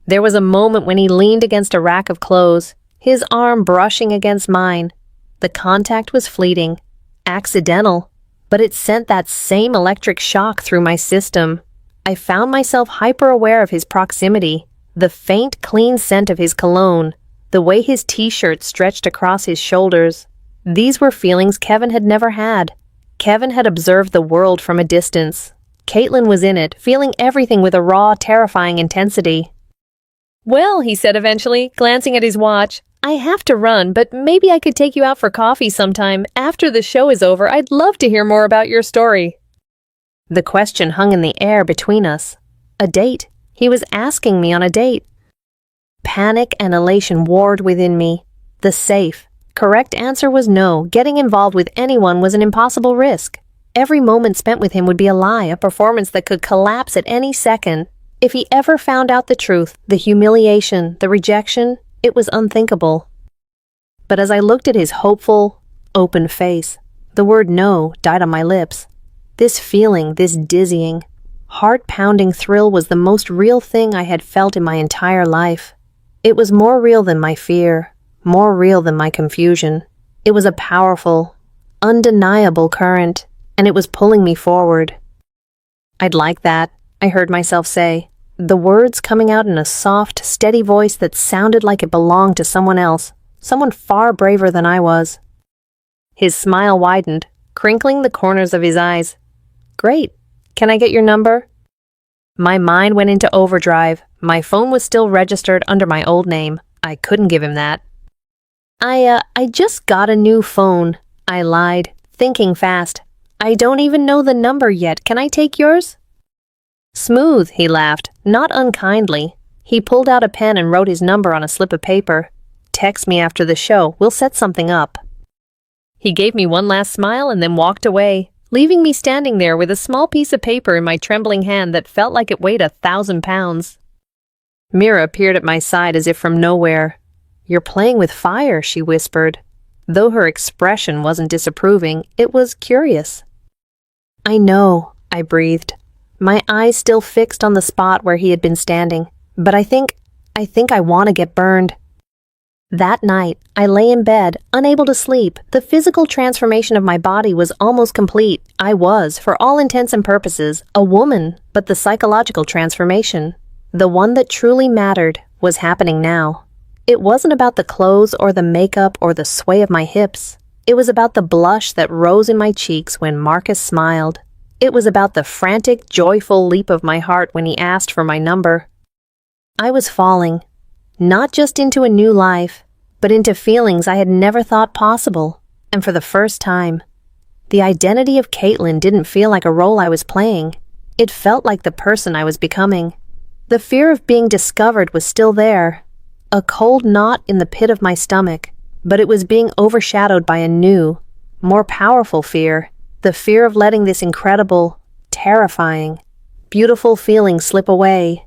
There was a moment when he leaned against a rack of clothes, his arm brushing against mine. The contact was fleeting, accidental, but it sent that same electric shock through my system. I found myself hyper-aware of his proximity, the faint, clean scent of his cologne, the way his t-shirt stretched across his shoulders. These were feelings Kevin had never had. Kevin had observed the world from a distance. Caitlin was in it, feeling everything with a raw, terrifying intensity. "Well," he said eventually, glancing at his watch, "I have to run, but maybe I could take you out for coffee sometime. After the show is over, I'd love to hear more about your story." The question hung in the air between us. A date. He was asking me on a date. Panic and elation warred within me. The safe, correct answer was no. Getting involved with anyone was an impossible risk. Every moment spent with him would be a lie, a performance that could collapse at any second. If he ever found out the truth, the humiliation, the rejection, it was unthinkable. But as I looked at his hopeful, open face, the word no died on my lips. This feeling, this dizzying, heart-pounding thrill was the most real thing I had felt in my entire life. It was more real than my fear, more real than my confusion. It was a powerful, undeniable current, and it was pulling me forward. "I'd like that," I heard myself say, the words coming out in a soft, steady voice that sounded like it belonged to someone else, someone far braver than I was. His smile widened, crinkling the corners of his eyes. "Great. Can I get your number?" My mind went into overdrive. My phone was still registered under my old name. I couldn't give him that. I just got a new phone," I lied, thinking fast. "I don't even know the number yet. Can I take yours?" "Smooth," he laughed, not unkindly. He pulled out a pen and wrote his number on a slip of paper. "Text me after the show. We'll set something up." He gave me one last smile and then walked away, leaving me standing there with a small piece of paper in my trembling hand that felt like it weighed 1,000 pounds. Mira appeared at my side as if from nowhere. "You're playing with fire," she whispered. Though her expression wasn't disapproving, it was curious. "I know," I breathed, my eyes still fixed on the spot where he had been standing. "But I think I want to get burned." That night, I lay in bed, unable to sleep. The physical transformation of my body was almost complete. I was, for all intents and purposes, a woman, but the psychological transformation, the one that truly mattered, was happening now. It wasn't about the clothes or the makeup or the sway of my hips. It was about the blush that rose in my cheeks when Marcus smiled. It was about the frantic, joyful leap of my heart when he asked for my number. I was falling, not just into a new life, but into feelings I had never thought possible. And for the first time, the identity of Caitlin didn't feel like a role I was playing. It felt like the person I was becoming. The fear of being discovered was still there, a cold knot in the pit of my stomach, but it was being overshadowed by a new, more powerful fear, the fear of letting this incredible, terrifying, beautiful feeling slip away.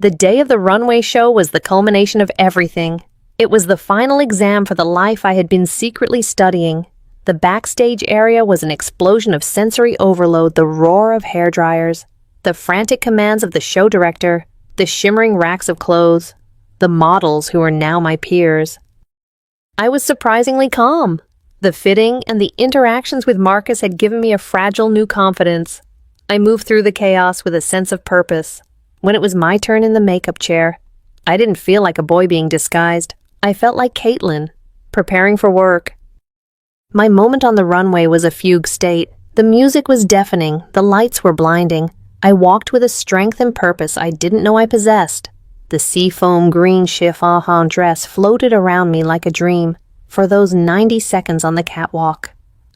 The day of the runway show was the culmination of everything. It was the final exam for the life I had been secretly studying. The backstage area was an explosion of sensory overload, the roar of hairdryers, the frantic commands of the show director, the shimmering racks of clothes, the models who were now my peers. I was surprisingly calm. The fitting and the interactions with Marcus had given me a fragile new confidence. I moved through the chaos with a sense of purpose. When it was my turn in the makeup chair, I didn't feel like a boy being disguised. I felt like Caitlin, preparing for work. My moment on the runway was a fugue state. The music was deafening, the lights were blinding. I walked with a strength and purpose I didn't know I possessed. The seafoam green chiffon dress floated around me like a dream. For those 90 seconds on the catwalk,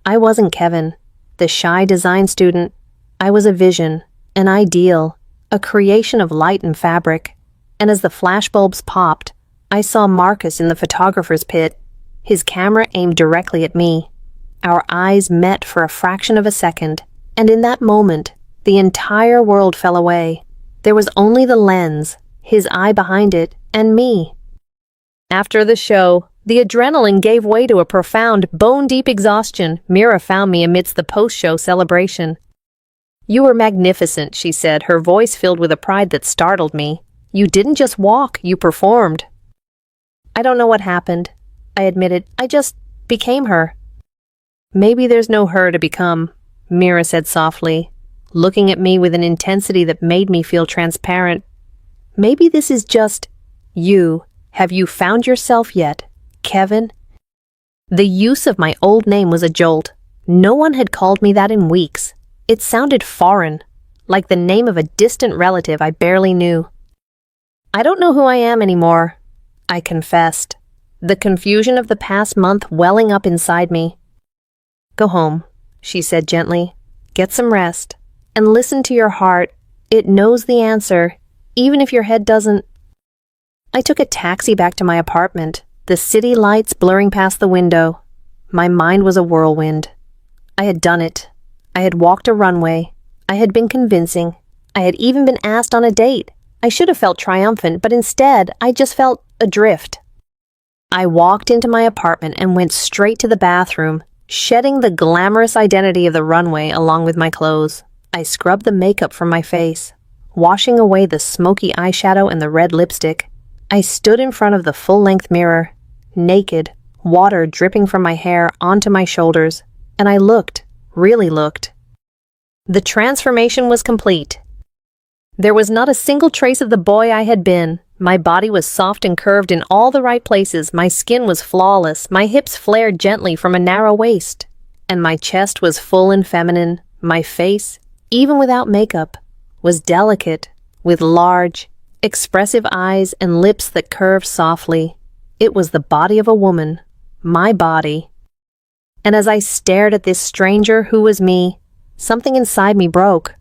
I wasn't Kevin, the shy design student. I was a vision, an ideal, a creation of light and fabric. And as the flashbulbs popped, I saw Marcus in the photographer's pit, his camera aimed directly at me. Our eyes met for a fraction of a second, and in that moment, the entire world fell away. There was only the lens, his eye behind it, and me. After the show, The adrenaline gave way to a profound, bone-deep exhaustion. Mira found me amidst the post-show celebration. "You were magnificent," she said, her voice filled with a pride that startled me. "You didn't just walk, you performed." "I don't know what happened," I admitted. "I just became her." "Maybe there's no her to become," Mira said softly, looking at me with an intensity that made me feel transparent. "Maybe this is just you. Have you found yourself yet, Kevin?" The use of my old name was a jolt. No one had called me that in weeks. It sounded foreign, like the name of a distant relative I barely knew. "I don't know who I am anymore," I confessed, the confusion of the past month welling up inside me. "Go home," she said gently. "Get some rest, and listen to your heart. It knows the answer, even if your head doesn't." I took a taxi back to my apartment, the city lights blurring past the window. My mind was a whirlwind. I had done it. I had walked a runway. I had been convincing. I had even been asked on a date. I should have felt triumphant, but instead, I just felt adrift. I walked into my apartment and went straight to the bathroom, shedding the glamorous identity of the runway along with my clothes. I scrubbed the makeup from my face, washing away the smoky eyeshadow and the red lipstick. I stood in front of the full-length mirror, naked, water dripping from my hair onto my shoulders, and I looked, really looked. The transformation was complete. There was not a single trace of the boy I had been. My body was soft and curved in all the right places, my skin was flawless, my hips flared gently from a narrow waist, and my chest was full and feminine. My face, even without makeup, was delicate, with large, expressive eyes and lips that curved softly. It was the body of a woman, my body. And as I stared at this stranger who was me, something inside me broke.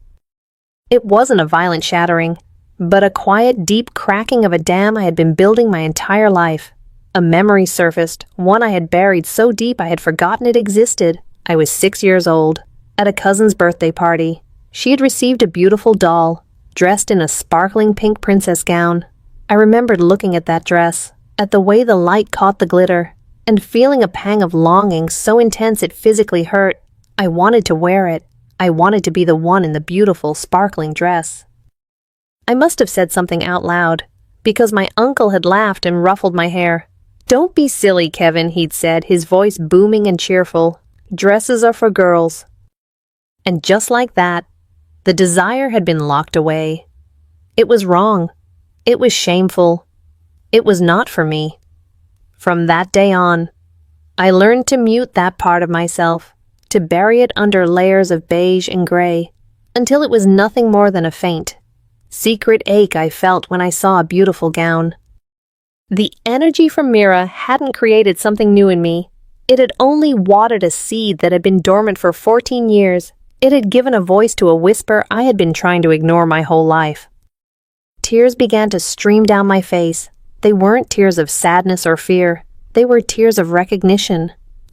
It wasn't a violent shattering, but a quiet, deep cracking of a dam I had been building my entire life. A memory surfaced, one I had buried so deep I had forgotten it existed. I was 6 years old, at a cousin's birthday party. She had received a beautiful doll, dressed in a sparkling pink princess gown. I remembered looking at that dress, at the way the light caught the glitter, and feeling a pang of longing so intense it physically hurt. I wanted to wear it. I wanted to be the one in the beautiful, sparkling dress. I must have said something out loud, because my uncle had laughed and ruffled my hair. "Don't be silly, Kevin," he'd said, his voice booming and cheerful. "Dresses are for girls." And just like that, the desire had been locked away. It was wrong. It was shameful. It was not for me. From that day on, I learned to mute that part of myself, to bury it under layers of beige and gray, until it was nothing more than a faint, secret ache I felt when I saw a beautiful gown. The energy from Mira hadn't created something new in me. It had only watered a seed that had been dormant for 14 years. It had given a voice to a whisper I had been trying to ignore my whole life. Tears began to stream down my face. They weren't tears of sadness or fear. They were tears of recognition,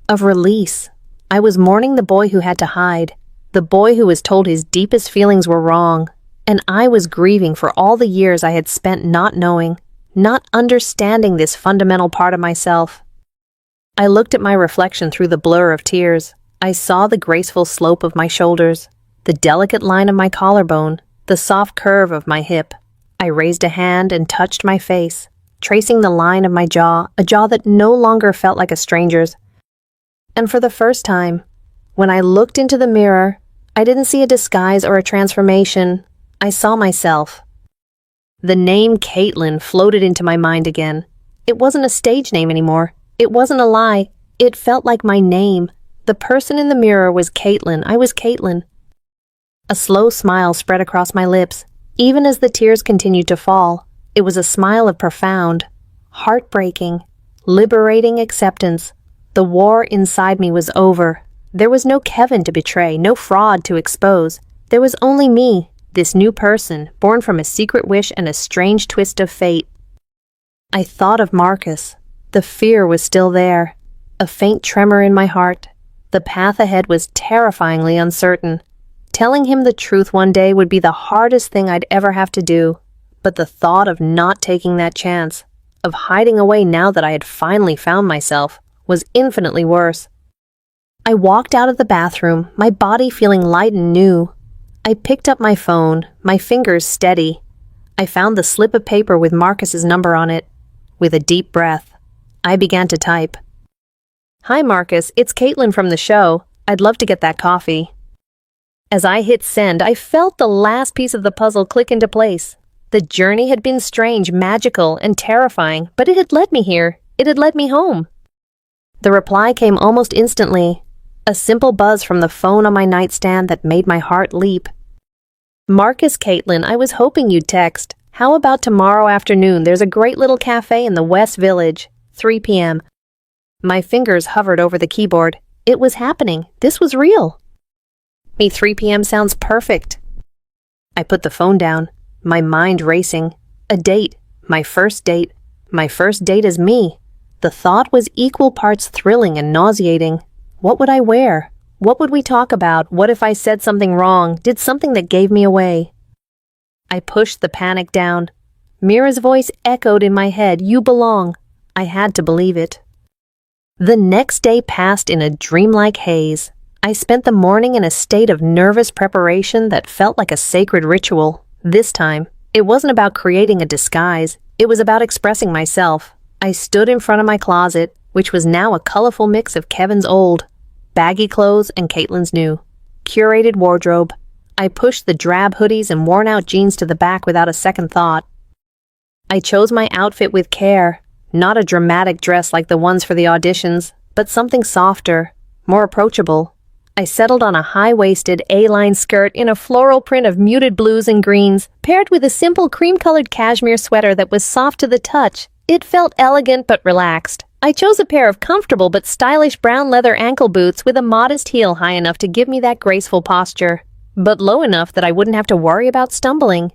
of release. I was mourning the boy who had to hide, the boy who was told his deepest feelings were wrong, and I was grieving for all the years I had spent not knowing, not understanding this fundamental part of myself. I looked at my reflection through the blur of tears. I saw the graceful slope of my shoulders, the delicate line of my collarbone, the soft curve of my hip. I raised a hand and touched my face, tracing the line of my jaw, a jaw that no longer felt like a stranger's. And for the first time, when I looked into the mirror, I didn't see a disguise or a transformation. I saw myself. The name Caitlin floated into my mind again. It wasn't a stage name anymore. It wasn't a lie. It felt like my name. The person in the mirror was Caitlin. I was Caitlin. A slow smile spread across my lips, even as the tears continued to fall. It was a smile of profound, heartbreaking, liberating acceptance. The war inside me was over. There was no Kevin to betray, no fraud to expose. There was only me, this new person, born from a secret wish and a strange twist of fate. I thought of Marcus. The fear was still there, a faint tremor in my heart. The path ahead was terrifyingly uncertain. Telling him the truth one day would be the hardest thing I'd ever have to do. But the thought of not taking that chance, of hiding away now that I had finally found myself, was infinitely worse. I walked out of the bathroom, my body feeling light and new. I picked up my phone, my fingers steady. I found the slip of paper with Marcus's number on it. With a deep breath, I began to type. "Hi Marcus, it's Caitlin from the show. I'd love to get that coffee." As I hit send, I felt the last piece of the puzzle click into place. The journey had been strange, magical, and terrifying, but it had led me here. It had led me home. The reply came almost instantly, a simple buzz from the phone on my nightstand that made my heart leap. "Marcus, Caitlin, I was hoping you'd text. How about tomorrow afternoon? There's a great little cafe in the West Village, 3 p.m. My fingers hovered over the keyboard. It was happening. This was real. Me 3 p.m. sounds perfect. I put the phone down, my mind racing. A date. My first date. My first date as me. The thought was equal parts thrilling and nauseating. What would I wear? What would we talk about? What if I said something wrong, did something that gave me away? I pushed the panic down. Mira's voice echoed in my head, "You belong." I had to believe it. The next day passed in a dreamlike haze. I spent the morning in a state of nervous preparation that felt like a sacred ritual. This time, it wasn't about creating a disguise. It was about expressing myself. I stood in front of my closet, which was now a colorful mix of Kevin's old, baggy clothes and Caitlin's new, curated wardrobe. I pushed the drab hoodies and worn-out jeans to the back without a second thought. I chose my outfit with care, not a dramatic dress like the ones for the auditions, but something softer, more approachable. I settled on a high-waisted A-line skirt in a floral print of muted blues and greens, paired with a simple cream-colored cashmere sweater that was soft to the touch. It felt elegant but relaxed. I chose a pair of comfortable but stylish brown leather ankle boots with a modest heel high enough to give me that graceful posture, but low enough that I wouldn't have to worry about stumbling.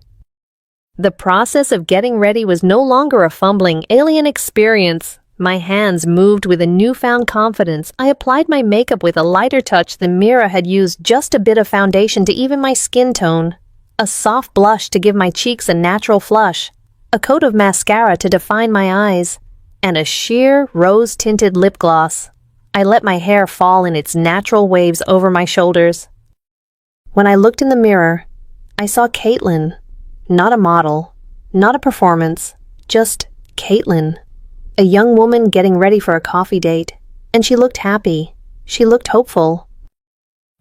The process of getting ready was no longer a fumbling, alien experience. My hands moved with a newfound confidence. I applied my makeup with a lighter touch than Mira had used, just a bit of foundation to even my skin tone, a soft blush to give my cheeks a natural flush, a coat of mascara to define my eyes, and a sheer, rose-tinted lip gloss. I let my hair fall in its natural waves over my shoulders. When I looked in the mirror, I saw Caitlin. Not a model, not a performance, just Caitlin. A young woman getting ready for a coffee date, and she looked happy. She looked hopeful.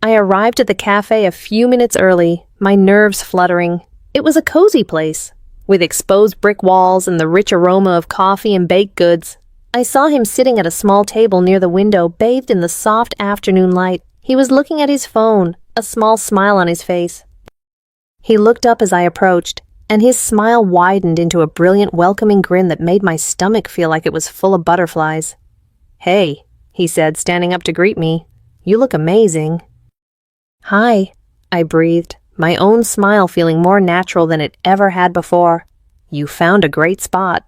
I arrived at the cafe a few minutes early, my nerves fluttering. It was a cozy place, with exposed brick walls and the rich aroma of coffee and baked goods. I saw him sitting at a small table near the window, bathed in the soft afternoon light. He was looking at his phone, a small smile on his face. He looked up as I approached, and his smile widened into a brilliant, welcoming grin that made my stomach feel like it was full of butterflies. "Hey," he said, standing up to greet me. "You look amazing." "Hi," I breathed, my own smile feeling more natural than it ever had before. "You found a great spot."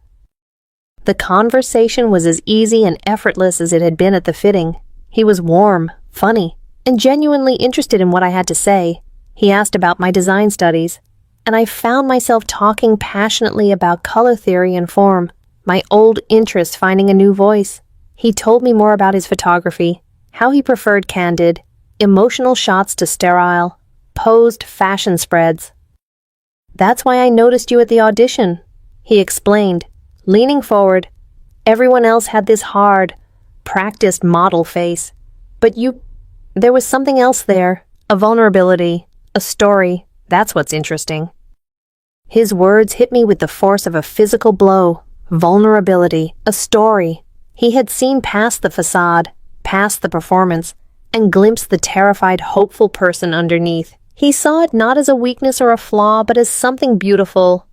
The conversation was as easy and effortless as it had been at the fitting. He was warm, funny, and genuinely interested in what I had to say. He asked about my design studies, and I found myself talking passionately about color theory and form, my old interest finding a new voice. He told me more about his photography, how he preferred candid, emotional shots to sterile, posed fashion spreads. "That's why I noticed you at the audition," he explained, leaning forward. "Everyone else had this hard, practiced model face, but there was something else there, a vulnerability. A story, that's what's interesting." His words hit me with the force of a physical blow. Vulnerability, a story. He had seen past the facade, past the performance, and glimpsed the terrified, hopeful person underneath. He saw it not as a weakness or a flaw, but as something beautiful.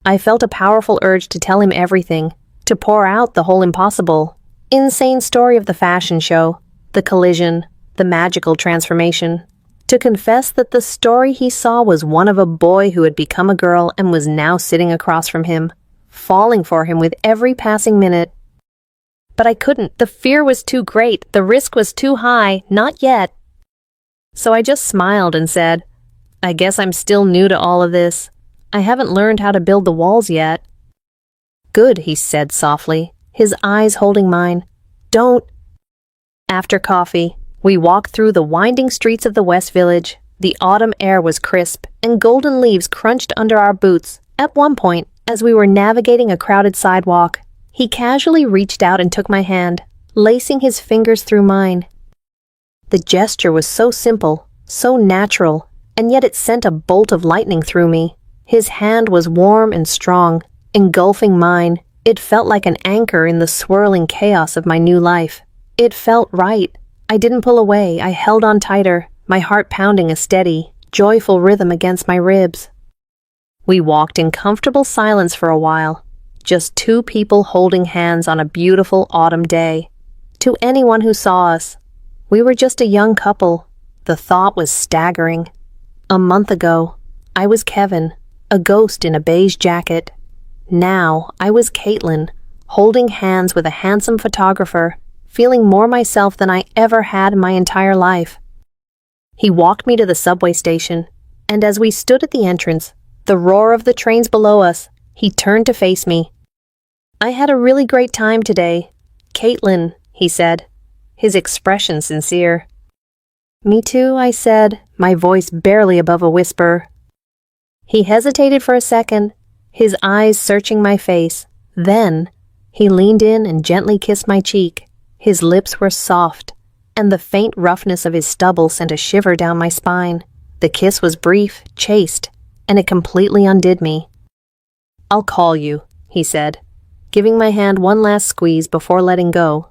I felt a powerful urge to tell him everything, to pour out the whole impossible, insane story of the fashion show, the collision, the magical transformation. To confess that the story he saw was one of a boy who had become a girl and was now sitting across from him, falling for him with every passing minute. But I couldn't. The fear was too great. The risk was too high. Not yet. So I just smiled and said, "I guess I'm still new to all of this. I haven't learned how to build the walls yet." "Good," he said softly, his eyes holding mine. "Don't." After coffee, we walked through the winding streets of the West Village. The autumn air was crisp, and golden leaves crunched under our boots. At one point, as we were navigating a crowded sidewalk, he casually reached out and took my hand, lacing his fingers through mine. The gesture was so simple, so natural, and yet it sent a bolt of lightning through me. His hand was warm and strong, engulfing mine. It felt like an anchor in the swirling chaos of my new life. It felt right. I didn't pull away. I held on tighter, my heart pounding a steady, joyful rhythm against my ribs. We walked in comfortable silence for a while, just two people holding hands on a beautiful autumn day. To anyone who saw us, we were just a young couple. The thought was staggering. A month ago, I was Kevin, a ghost in a beige jacket. Now, I was Caitlin, holding hands with a handsome photographer, feeling more myself than I ever had in my entire life. He walked me to the subway station, and as we stood at the entrance, the roar of the trains below us, he turned to face me. "I had a really great time today, Caitlin," he said, his expression sincere. "Me too," I said, my voice barely above a whisper. He hesitated for a second, his eyes searching my face. Then, he leaned in and gently kissed my cheek. His lips were soft, and the faint roughness of his stubble sent a shiver down my spine. The kiss was brief, chaste, and it completely undid me. "I'll call you," he said, giving my hand one last squeeze before letting go.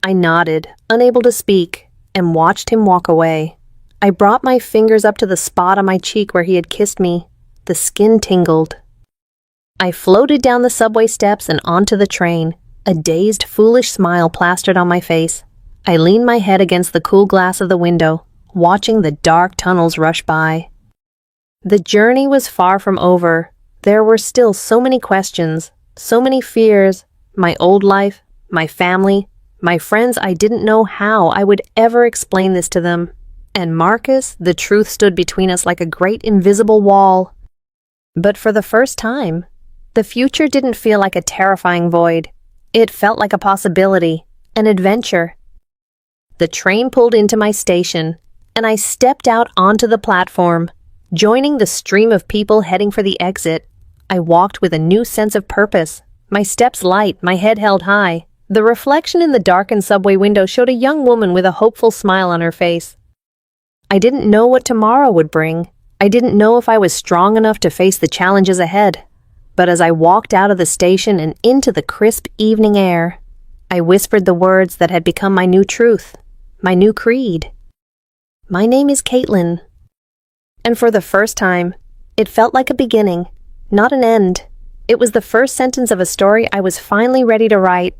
I nodded, unable to speak, and watched him walk away. I brought my fingers up to the spot on my cheek where he had kissed me. The skin tingled. I floated down the subway steps and onto the train, a dazed, foolish smile plastered on my face. I leaned my head against the cool glass of the window, watching the dark tunnels rush by. The journey was far from over. There were still so many questions, so many fears. My old life, my family, my friends. I didn't know how I would ever explain this to them. And Marcus, the truth stood between us like a great invisible wall. But for the first time, the future didn't feel like a terrifying void. It felt like a possibility, an adventure. The train pulled into my station, and I stepped out onto the platform. Joining the stream of people heading for the exit, I walked with a new sense of purpose, my steps light, my head held high. The reflection in the darkened subway window showed a young woman with a hopeful smile on her face. I didn't know what tomorrow would bring. I didn't know if I was strong enough to face the challenges ahead. But as I walked out of the station and into the crisp evening air, I whispered the words that had become my new truth, my new creed. My name is Caitlin. And for the first time, it felt like a beginning, not an end. It was the first sentence of a story I was finally ready to write.